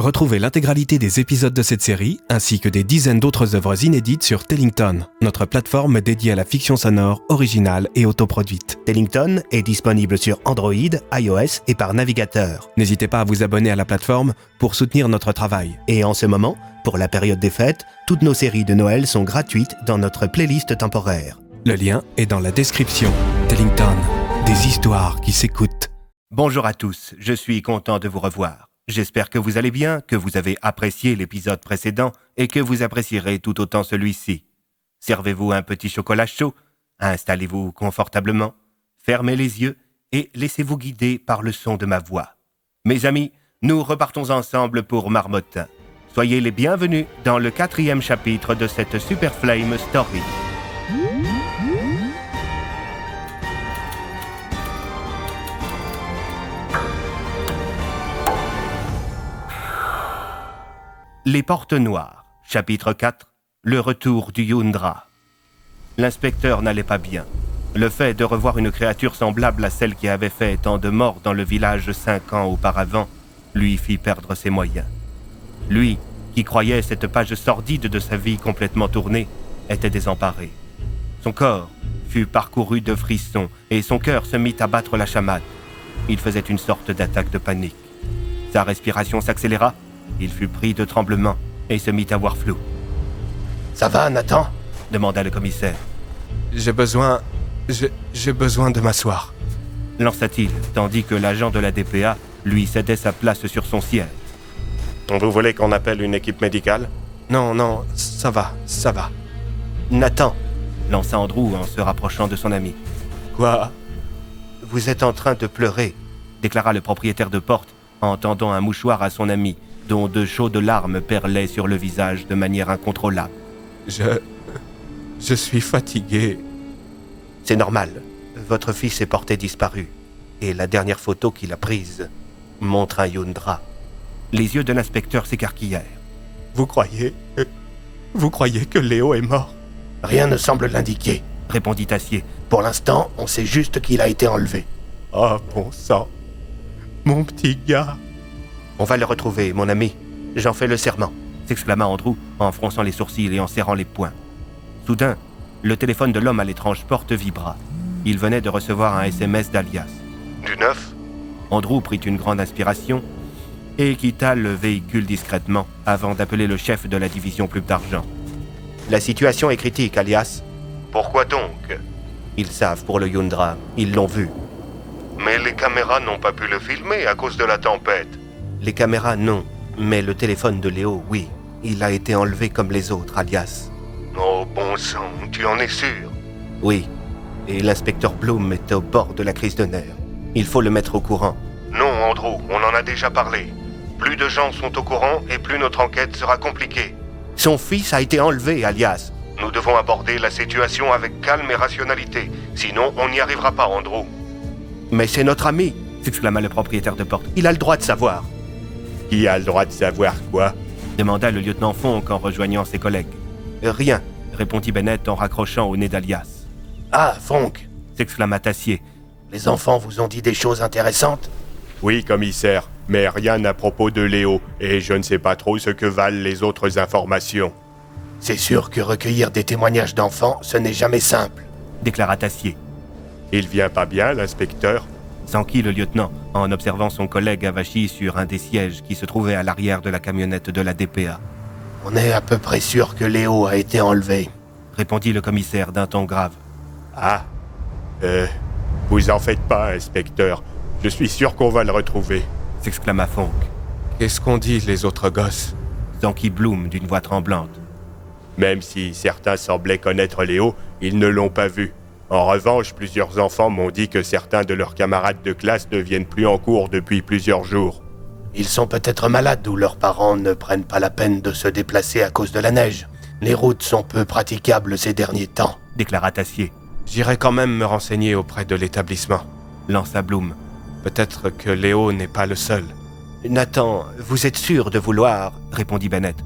Retrouvez l'intégralité des épisodes de cette série, ainsi que des dizaines d'autres œuvres inédites sur Tellington, notre plateforme dédiée à la fiction sonore, originale et autoproduite. Tellington est disponible sur Android, iOS et par navigateur. N'hésitez pas à vous abonner à la plateforme pour soutenir notre travail. Et en ce moment, pour la période des fêtes, toutes nos séries de Noël sont gratuites dans notre playlist temporaire. Le lien est dans la description. Tellington, des histoires qui s'écoutent. Bonjour à tous, je suis content de vous revoir. J'espère que vous allez bien, que vous avez apprécié l'épisode précédent et que vous apprécierez tout autant celui-ci. Servez-vous un petit chocolat chaud, installez-vous confortablement, fermez les yeux et laissez-vous guider par le son de ma voix. Mes amis, nous repartons ensemble pour Marmottin. Soyez les bienvenus dans le 4e chapitre de cette Super Flame Story. Les Portes Noires, chapitre 4, le retour du Yundra. L'inspecteur n'allait pas bien. Le fait de revoir une créature semblable à celle qui avait fait tant de morts dans le village 5 ans auparavant lui fit perdre ses moyens. Lui, qui croyait cette page sordide de sa vie complètement tournée, était désemparé. Son corps fut parcouru de frissons et son cœur se mit à battre la chamade. Il faisait une sorte d'attaque de panique. Sa respiration s'accéléra. Il fut pris de tremblement et se mit à voir flou. « Ça va, Nathan ?» demanda le commissaire. J'ai besoin de m'asseoir, lança-t-il, tandis que l'agent de la DPA lui cédait sa place sur son siège. Vous voulez qu'on appelle une équipe médicale ? Non, ça va. Nathan, lança Andrew en se rapprochant de son ami. Quoi ? Vous êtes en train de pleurer, déclara le propriétaire de porte en tendant un mouchoir à son ami, dont de chaudes larmes perlaient sur le visage de manière incontrôlable. Je suis fatigué. C'est normal. Votre fils est porté disparu. Et la dernière photo qu'il a prise montre un Yundra. Les yeux de l'inspecteur s'écarquillèrent. Vous croyez que Léo est mort ? Rien ne semble l'indiquer, répondit Acier. Pour l'instant, on sait juste qu'il a été enlevé. Oh, bon sang. Mon petit gars. On va le retrouver, mon ami. J'en fais le serment, s'exclama Andrew en fronçant les sourcils et en serrant les poings. Soudain, le téléphone de l'homme à l'étrange porte vibra. Il venait de recevoir un SMS d'Alias. Du neuf ? Andrew prit une grande inspiration et quitta le véhicule discrètement avant d'appeler le chef de la division Plume d'Argent. La situation est critique, Alias. Pourquoi donc ? Ils savent pour le Yundra, ils l'ont vu. Mais les caméras n'ont pas pu le filmer à cause de la tempête. Les caméras, non. Mais le téléphone de Léo, oui. Il a été enlevé comme les autres, Alias. Oh, bon sang, tu en es sûr ? Oui. Et l'inspecteur Bloom est au bord de la crise de nerfs. Il faut le mettre au courant. Non, Andrew, on en a déjà parlé. Plus de gens sont au courant et plus notre enquête sera compliquée. Son fils a été enlevé, Alias. Nous devons aborder la situation avec calme et rationalité. Sinon, on n'y arrivera pas, Andrew. Mais c'est notre ami, s'exclama le propriétaire de porte. Il a le droit de savoir. Qui a le droit de savoir quoi ? Demanda le lieutenant Fonck en rejoignant ses collègues. Rien, répondit Bennett en raccrochant au nez d'Alias. Ah, Fonck, s'exclama Tassier. Les enfants vous ont dit des choses intéressantes ? Oui, commissaire, mais rien à propos de Léo, et je ne sais pas trop ce que valent les autres informations. C'est sûr que recueillir des témoignages d'enfants, ce n'est jamais simple, déclara Tassier. Il vient pas bien, l'inspecteur ? S'enquit le lieutenant, en observant son collègue avachi sur un des sièges qui se trouvait à l'arrière de la camionnette de la DPA. On est à peu près sûr que Léo a été enlevé, répondit le commissaire d'un ton grave. Ah, vous en faites pas, inspecteur. Je suis sûr qu'on va le retrouver, s'exclama Fonck. Qu'est-ce qu'on dit, les autres gosses ? S'enquit Bloom d'une voix tremblante. Même si certains semblaient connaître Léo, ils ne l'ont pas vu. En revanche, plusieurs enfants m'ont dit que certains de leurs camarades de classe ne viennent plus en cours depuis plusieurs jours. Ils sont peut-être malades ou leurs parents ne prennent pas la peine de se déplacer à cause de la neige. Les routes sont peu praticables ces derniers temps, déclara Tassier. J'irai quand même me renseigner auprès de l'établissement, lança Bloom. Peut-être que Léo n'est pas le seul. Nathan, vous êtes sûr de vouloir, répondit Bennett.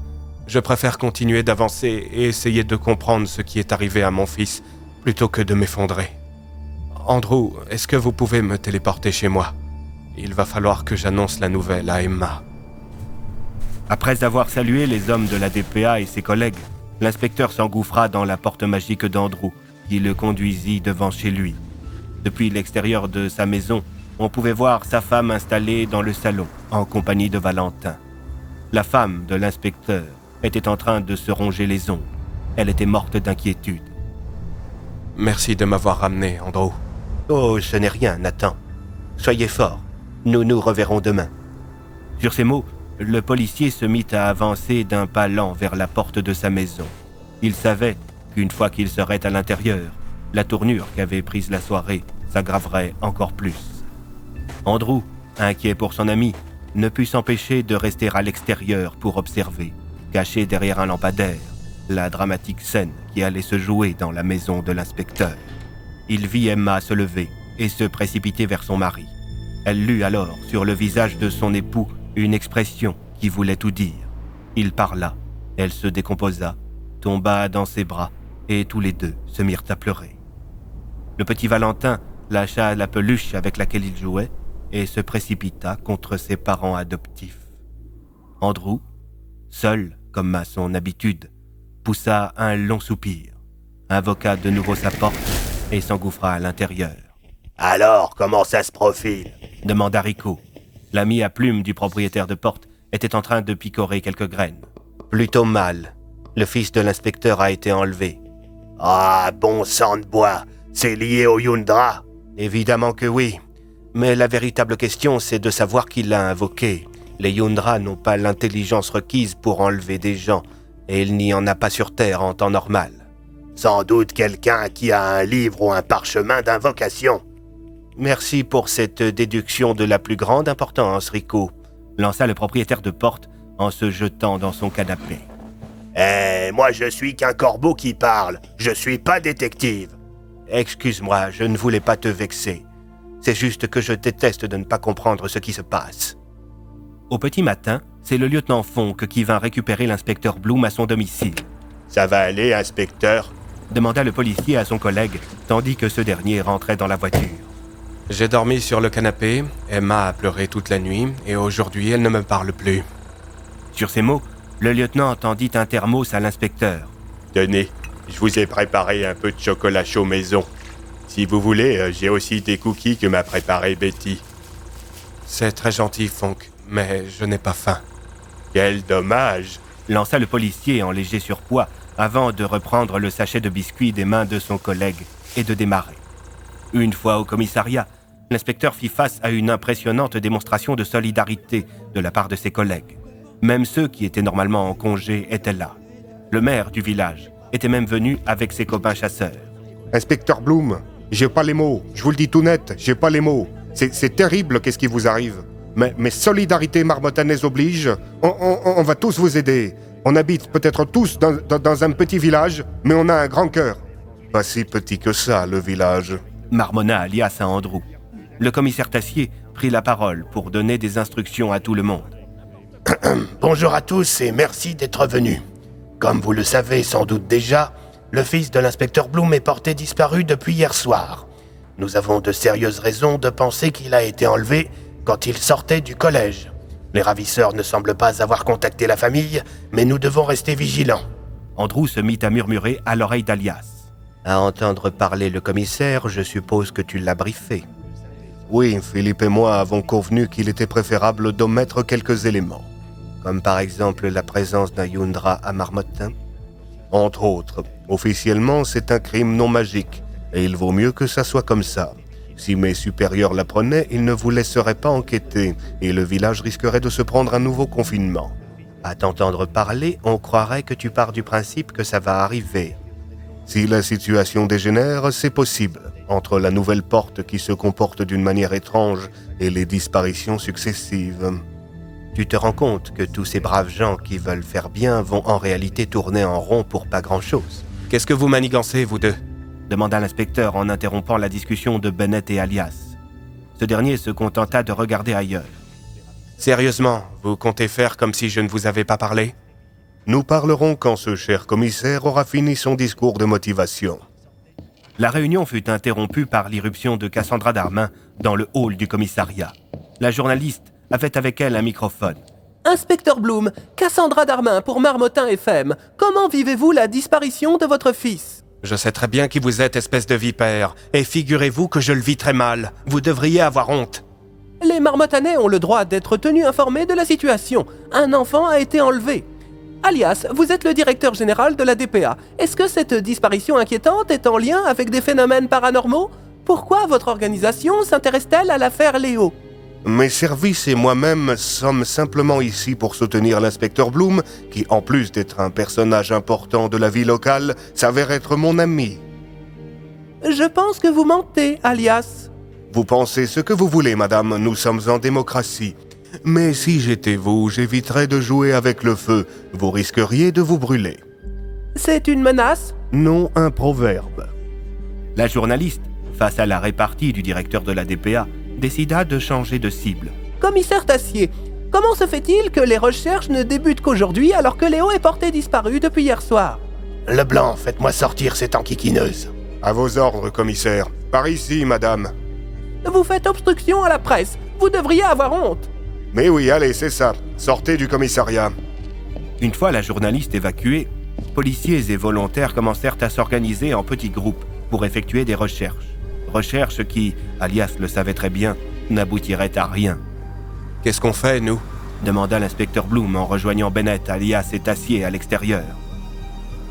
Je préfère continuer d'avancer et essayer de comprendre ce qui est arrivé à mon fils, plutôt que de m'effondrer. Andrew, est-ce que vous pouvez me téléporter chez moi ? Il va falloir que j'annonce la nouvelle à Emma. Après avoir salué les hommes de la DPA et ses collègues, l'inspecteur s'engouffra dans la porte magique d'Andrew, qui le conduisit devant chez lui. Depuis l'extérieur de sa maison, on pouvait voir sa femme installée dans le salon, en compagnie de Valentin. La femme de l'inspecteur était en train de se ronger les ongles. Elle était morte d'inquiétude. « Merci de m'avoir ramené, Andrew. »« Oh, ce n'est rien, Nathan. Soyez fort. Nous nous reverrons demain. » Sur ces mots, le policier se mit à avancer d'un pas lent vers la porte de sa maison. Il savait qu'une fois qu'il serait à l'intérieur, la tournure qu'avait prise la soirée s'aggraverait encore plus. Andrew, inquiet pour son ami, ne put s'empêcher de rester à l'extérieur pour observer, caché derrière un lampadaire, la dramatique scène qui allait se jouer dans la maison de l'inspecteur. Il vit Emma se lever et se précipiter vers son mari. Elle lut alors sur le visage de son époux une expression qui voulait tout dire. Il parla, elle se décomposa, tomba dans ses bras et tous les deux se mirent à pleurer. Le petit Valentin lâcha la peluche avec laquelle il jouait et se précipita contre ses parents adoptifs. Andrew, seul comme à son habitude, poussa un long soupir, invoqua de nouveau sa porte et s'engouffra à l'intérieur. « Alors, comment ça se profile ?» demanda Rico. L'ami à plumes du propriétaire de porte était en train de picorer quelques graines. « Plutôt mal. Le fils de l'inspecteur a été enlevé. »« Ah, bon sang de bois, c'est lié au Yundra ?»« Évidemment que oui. Mais la véritable question, c'est de savoir qui l'a invoqué. Les Yundra n'ont pas l'intelligence requise pour enlever des gens, et il n'y en a pas sur Terre en temps normal. »« Sans doute quelqu'un qui a un livre ou un parchemin d'invocation. »« Merci pour cette déduction de la plus grande importance, Rico, » lança le propriétaire de porte en se jetant dans son canapé. « moi je suis qu'un corbeau qui parle, je suis pas détective. »« Excuse-moi, je ne voulais pas te vexer. C'est juste que je déteste de ne pas comprendre ce qui se passe. » Au petit matin, c'est le lieutenant Fonck qui vint récupérer l'inspecteur Bloom à son domicile. « Ça va aller, inspecteur ?» demanda le policier à son collègue, tandis que ce dernier rentrait dans la voiture. « J'ai dormi sur le canapé, Emma a pleuré toute la nuit, et aujourd'hui elle ne me parle plus. » Sur ces mots, le lieutenant tendit un thermos à l'inspecteur. « Tenez, je vous ai préparé un peu de chocolat chaud maison. Si vous voulez, j'ai aussi des cookies que m'a préparé Betty. » « C'est très gentil, Fonck, mais je n'ai pas faim. »« Quel dommage !» lança le policier en léger surpoids avant de reprendre le sachet de biscuits des mains de son collègue et de démarrer. Une fois au commissariat, l'inspecteur fit face à une impressionnante démonstration de solidarité de la part de ses collègues. Même ceux qui étaient normalement en congé étaient là. Le maire du village était même venu avec ses copains chasseurs. « Inspecteur Bloom, j'ai pas les mots, je vous le dis tout net, j'ai pas les mots. C'est terrible qu'est-ce qui vous arrive. Mais solidarité marmotanaise oblige, on va tous vous aider. On habite peut-être tous dans un petit village, mais on a un grand cœur. » « Pas si petit que ça, le village. » marmonna alias à Andrew. Le commissaire Tassier prit la parole pour donner des instructions à tout le monde. « Bonjour à tous et merci d'être venus. Comme vous le savez sans doute déjà, le fils de l'inspecteur Bloom est porté disparu depuis hier soir. Nous avons de sérieuses raisons de penser qu'il a été enlevé quand il sortait du collège. Les ravisseurs ne semblent pas avoir contacté la famille, mais nous devons rester vigilants. » Andrew se mit à murmurer à l'oreille d'Alias. « À entendre parler le commissaire, je suppose que tu l'as briefé. »« Oui, Philippe et moi avons convenu qu'il était préférable d'omettre quelques éléments. » « Comme par exemple la présence d'un Yundra à Marmottin ?»« Entre autres. Officiellement, c'est un crime non magique, et il vaut mieux que ça soit comme ça. Si mes supérieurs l'apprenaient, ils ne vous laisseraient pas enquêter, et le village risquerait de se prendre un nouveau confinement. » « À t'entendre parler, on croirait que tu pars du principe que ça va arriver. » Si la situation dégénère, c'est possible, entre la nouvelle porte qui se comporte d'une manière étrange et les disparitions successives. Tu te rends compte que tous ces braves gens qui veulent faire bien vont en réalité tourner en rond pour pas grand-chose. « Qu'est-ce que vous manigancez, vous deux ?» demanda l'inspecteur en interrompant la discussion de Bennett et Alias. Ce dernier se contenta de regarder ailleurs. « Sérieusement, vous comptez faire comme si je ne vous avais pas parlé ?» Nous parlerons quand ce cher commissaire aura fini son discours de motivation. La réunion fut interrompue par l'irruption de Cassandra Darmin dans le hall du commissariat. La journaliste avait avec elle un microphone. Inspecteur Bloom, Cassandra Darmin pour Marmottin FM. Comment vivez-vous la disparition de votre fils ? Je sais très bien qui vous êtes, espèce de vipère. Et figurez-vous que je le vis très mal. Vous devriez avoir honte. Les Marmottanais ont le droit d'être tenus informés de la situation. Un enfant a été enlevé. Alias, vous êtes le directeur général de la DPA. Est-ce que cette disparition inquiétante est en lien avec des phénomènes paranormaux ? Pourquoi votre organisation s'intéresse-t-elle à l'affaire Léo ? Mes services et moi-même sommes simplement ici pour soutenir l'inspecteur Bloom, qui, en plus d'être un personnage important de la vie locale, s'avère être mon ami. Je pense que vous mentez, Alias. Vous pensez ce que vous voulez, madame, nous sommes en démocratie. Mais si j'étais vous, j'éviterais de jouer avec le feu. Vous risqueriez de vous brûler. C'est une menace ? Non, un proverbe. La journaliste, face à la répartie du directeur de la DPA, décida de changer de cible. Commissaire Tassier, comment se fait-il que les recherches ne débutent qu'aujourd'hui alors que Léo est porté disparu depuis hier soir ? Leblanc, faites-moi sortir cette enquiquineuse. À vos ordres, commissaire. Par ici, madame. Vous faites obstruction à la presse. Vous devriez avoir honte. Mais oui, allez, c'est ça. Sortez du commissariat. Une fois la journaliste évacuée, policiers et volontaires commencèrent à s'organiser en petits groupes pour effectuer des recherches. Recherches qui, Alias le savait très bien, n'aboutiraient à rien. « Qu'est-ce qu'on fait, nous ?» demanda l'inspecteur Bloom en rejoignant Bennett, Alias et Tassier à l'extérieur.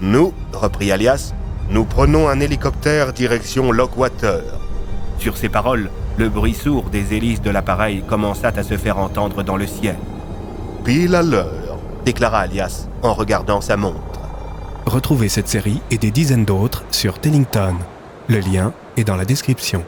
Nous, reprit Alias, nous prenons un hélicoptère direction Lockwater. Sur ces paroles, le bruit sourd des hélices de l'appareil commença à se faire entendre dans le ciel. Pile à l'heure, déclara Alias en regardant sa montre. Retrouvez cette série et des dizaines d'autres sur Tellington. Le lien est dans la description.